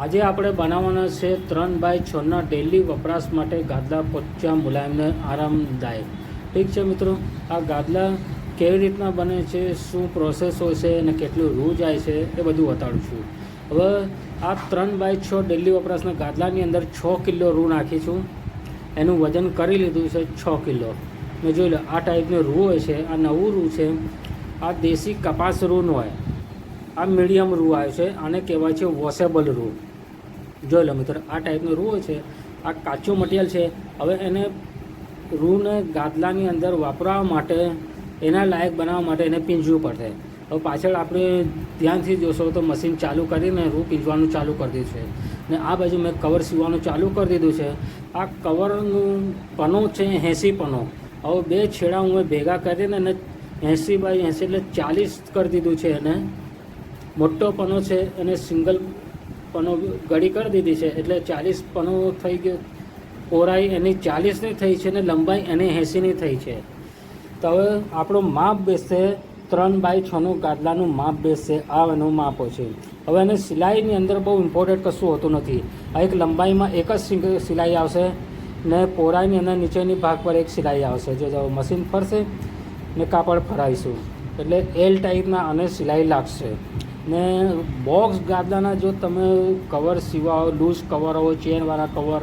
આજે આપણે બનાવવાના છે 3x6 ડેલી વપરાશ માટે ગાદલા પોચા મુલાયમને આરામદાયક. ઠીક છે મિત્રો, આ ગાદલા કેવી રીતના બને છે, શું પ્રોસેસ હોય છે અને કેટલું રૂ જાય છે એ બધું બતાડું છું. હવે આ 3x6 ડેલી વપરાશના ગાદલાની અંદર 6 કિલો રૂ નાખીશું. એનું વજન કરી લીધું છે 6 કિલો. ને જોઈ લો, આ ટાઈપનું રૂ હોય છે. આ નવું રૂ છે. આ દેશી કપાસ રૂનું હોય. આ મીડિયમ રૂ આવે છે. આને કહેવાય છે વોશેબલ રૂ. જોઈ લો મિત્રો, આ ટાઈપનું રૂ હોય છે. આ કાચું મટીરિયલ છે. હવે એને રૂને ગાદલાની અંદર વાપરવા માટે, એના લાયક બનાવવા માટે એને પીંજવું પડશે. હવે પાછળ આપણે ધ્યાનથી જોશો તો મશીન ચાલુ કરીને રૂ પીંજવાનું ચાલુ કરી દીધું છે. ને આ બાજુ મેં કવર સીવવાનું ચાલુ કરી દીધું છે. આ કવરનું પનો છે 80 પનો. હવે બે છેડા હું ભેગા કરીને એને 80x80 એટલે 40 કરી દીધું છે. એને મોટો પનો છે એને સિંગલ પનો ગળી કરી દીધી છે એટલે 40 પનો થઈ ગયો. પહોળાઈ એની 40ની થઈ છે ને લંબાઈ એની 80ની થઈ છે. તો હવે આપણો માપ બેસશે 3x6નું ગાદલાનું માપ બેસશે. આ એનું માપ છે. હવે એને સિલાઈની અંદર બહુ ઇમ્પોર્ટન્ટ કશું હોતું નથી. આ એક લંબાઈમાં એક જ સિલાઈ આવશે ને પહોળાઈની અંદર નીચેની ભાગ પર એક સિલાઈ આવશે. જો મશીન ફરશે ને કાપડ ફરાવીશું એટલે એલ ટાઈપના અને સિલાઈ લાગશે. ને બોક્સ ગાદલાના જો તમે કવર સીવાઓ, લૂઝ કવર હોય, ચેનવાળા કવર,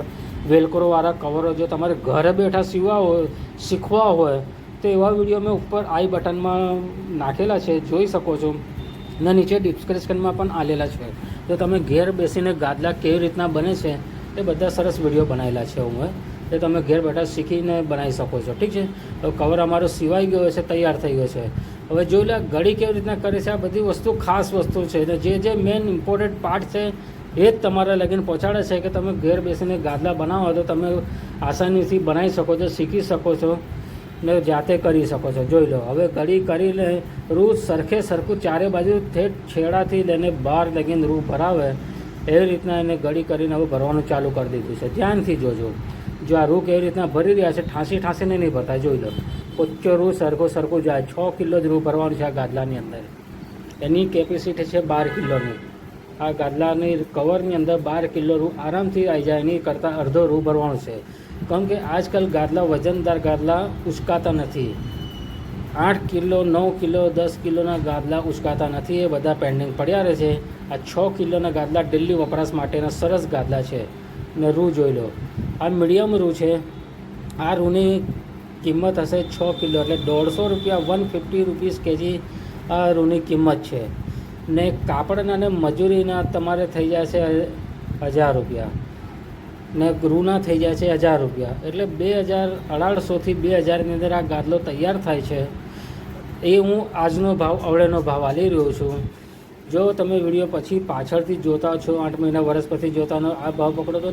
વેલક્રોવાળા કવરો જો તમારે ઘરે બેઠા સીવા હોય, શીખવા હોય તો એવા વિડીયો મેં ઉપર આઈ બટનમાં નાખેલા છે, જોઈ શકો છો. ને નીચે ડિસ્ક્રિપ્શનમાં પણ આલેલા છે. તો તમે ઘેર બેસીને ગાદલા કેવી રીતના બને છે એ બધા સરસ વિડીયો બનાવેલા છે હું. એ તમે ઘેર બેઠા શીખીને બનાવી શકો છો. ઠીક છે. હવે કવર અમારો સિવાઈ ગયો છે, તૈયાર થઈ ગયો છે. હવે જોઈ લે ગળી કેવી રીતના કરે છે. આ બધી વસ્તુ ખાસ વસ્તુ છે. અને જે મેઇન ઇમ્પોર્ટન્ટ પાર્ટ છે એ જ તમારા લગીને પહોંચાડે છે કે તમે ઘેર બેસીને ગાદલા બનાવો તો તમે આસાનીથી બનાવી શકો છો, શીખી શકો છો ને જાતે કરી શકો છો. જોઈ લો, હવે ગળી કરીને રૂ સરખું ચારે બાજુ ઠેઠ છેડાથી લઈને બહાર લગીને રૂ ભરાવે એવી રીતના એને ગળી કરીને હવે ભરવાનું ચાલુ કરી દીધું છે. ધ્યાનથી જોજો. જો આ રૂ કેવી રીતના ભરી રહ્યા છે, ઠાંસીને નહીં ભરતા. જોઈ લો, પોચો રૂ સરખું જાય. 6 કિલો જ રૂ ભરવાનું છે આ ગાદલાની અંદર. એની કેપેસિટી છે 12 કિલોની. આ ગાદલાની કવરની અંદર 12 કિલો રૂ આરામથી આવી જાય. એની કરતાં અડધો રૂ ભરવાનું છે. કારણ કે આજકાલ ગાદલા વજનદાર ગાદલા ઉચકાતા નથી. 8 કિલો, 9 કિલો, 10 કિલોના ગાદલા ઉચકાતા નથી. એ બધા પેન્ડિંગ પડ્યા રહે છે. આ 6 કિલોના ગાદલા ડેલી વપરાશ માટેના સરસ ગાદલા છે. ને રૂ જોઈ લો, આ મીડિયમ રૂ છે. આ રૂની કિંમત હશે 6 કિલો એટલે 150 રૂપિયા, 150 રૂપીસ કેજી આ રૂની કિંમત છે. ને કાપડના ને મજૂરીના તમારે થઈ જાય છે 1000 રૂપિયા ને રૂના થઈ જાય છે 1000 રૂપિયા. એટલે 1800થી 2000ની અંદર આ ગાદલો તૈયાર થાય છે. એ હું આજનો ભાવ, અવળેનો ભાવ આલી રહ્યો છું. જો તમે વિડીયો પછી પાછળથી જોતા છો, 8 મહિના વર્ષ પછી જોતા આ ભાવ પકડો તો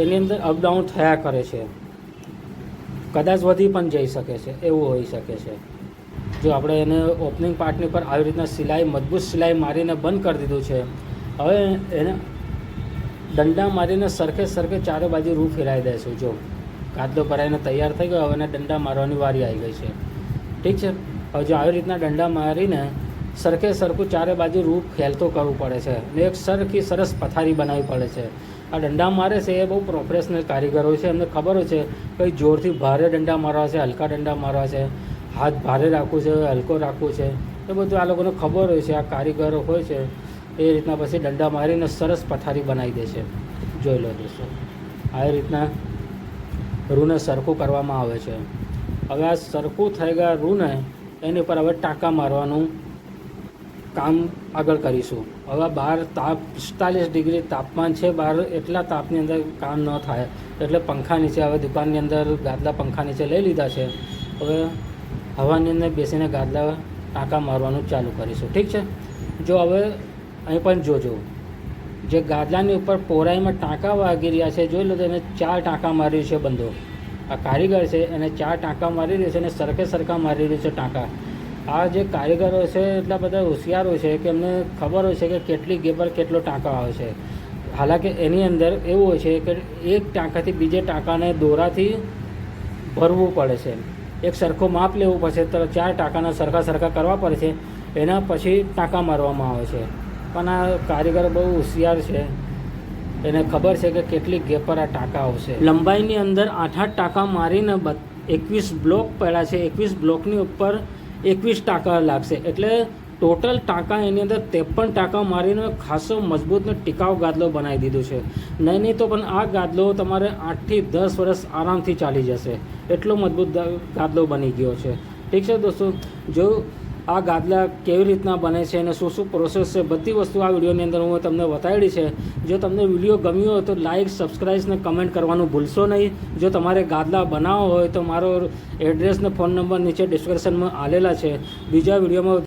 એની અંદર અપડાઉન થયા કરે છે. કદાચ વધી પણ જઈ શકે છે, એવું હોઈ શકે છે. જો આપણે એને ઓપનિંગ પાર્ટની પર આવી રીતના સિલાઈ, મજબૂત સિલાઈ મારીને બંધ કરી દીધું છે. હવે એને દંડા મારીને સરખે ચારે બાજુ રૂ ફેરાવી દઈશું. જો ગાદલો ભરાઈને તૈયાર થઈ ગયો. હવે એને દંડા મારવાની વારી આવી ગઈ છે. ઠીક છે. હવે જો આવી રીતના દંડા મારીને સરખું ચારે બાજુ રૂ ફેલતો કરવું પડે છે. ને એક સરસ પથારી બનાવવી પડે છે. આ દંડા મારે છે એ બહુ પ્રોફેશનલ કારીગર હોય છે. એમને ખબર હોય છે કઈ જોરથી ભારે દંડા મારવા છે, હલકા દંડા મારવા છે, હાથ ભારે રાખવું છે, હલકો રાખવું છે, એ બધું આ લોકોને ખબર હોય છે. આ કારીગરો હોય છે એ રીતના પછી દંડા મારીને સરસ પથારી બનાવી દે છે. જોઈ લો દોસ્તો, આવી રીતના રૂને સરખું કરવામાં આવે છે. હવે આ સરખું થઈ ગયા રૂને એની ઉપર હવે ટાંકા મારવાનું કામ આગળ કરીશું. હવે બહાર 45 ડિગ્રી તાપમાન છે બહાર. એટલા તાપની અંદર કામ ન થાય એટલે પંખા નીચે, હવે દુકાનની અંદર ગાદલા પંખા નીચે લઈ લીધા છે. હવે હવાની અંદર બેસીને ગાદલા ટાંકા મારવાનું ચાલુ કરીશું. ઠીક છે. જો હવે અહીં પણ જોજો, જે ગાદલાની ઉપર પહોળાઈમાં ટાંકા વાગી રહ્યા છે જોઈ લો તો એને 4 ટાંકા માર્યું છે બંધો. આ કારીગર છે એને 4 ટાંકા મારી રહ્યો છે અને સરખા મારી રહ્યું છે ટાંકા. આ જે કારીગરો છે એટલા બધા હોશિયાર હોય છે કે એમને ખબર હોય છે કે કેટલી ગેપ પર કેટલો ટાંકા આવે છે. હાલાકી એની અંદર એવું હોય છે કે એક ટાંકાથી બીજે ટાંકાને દોરાથી ભરવું પડે છે. એક સરખો માપ લેવું પડશે તો 4 ટાંકાના સરખા કરવા પડે છે. એના પછી ટાંકા મારવામાં આવે છે. પણ આ કારીગર બહુ હોશિયાર છે. એને ખબર છે કે કેટલી ગેપ પર આ ટાંકા આવશે. લંબાઈની અંદર 8 ટાંકા મારીને 21 બ્લોક પડ્યા છે. 21 બ્લોકની ઉપર 21 ટાંકા લાગશે, એટલે ટોટલ ટાંકા એની અંદર 53 ટાંકા મારીને ખાસો મજબૂત ને ટિકાઉ ગાદલો બનાવી દીધો છે. નહીં તો પણ આ ગાદલો તમારે 8 થી 10 વર્ષ આરામથી ચાલી જશે, એટલો મજબૂત ગાદલો બની ગયો છે. ઠીક છે દોસ્તો, જો આ ગાદલા કેવી રીતના બને છે અને શું પ્રોસેસ છે, બધી વસ્તુ આ વિડીયોની અંદર હું તમને બતાવી છે. જો તમને વિડીયો ગમ્યો હોય તો લાઇક, સબસ્ક્રાઈબ ને કમેન્ટ કરવાનું ભૂલશો નહીં. જો તમારે ગાદલા બનાવવો હોય તો મારો એડ્રેસ ને ફોન નંબર નીચે ડિસ્ક્રિપ્શનમાં આલેલા છે. બીજા વિડીયોમાં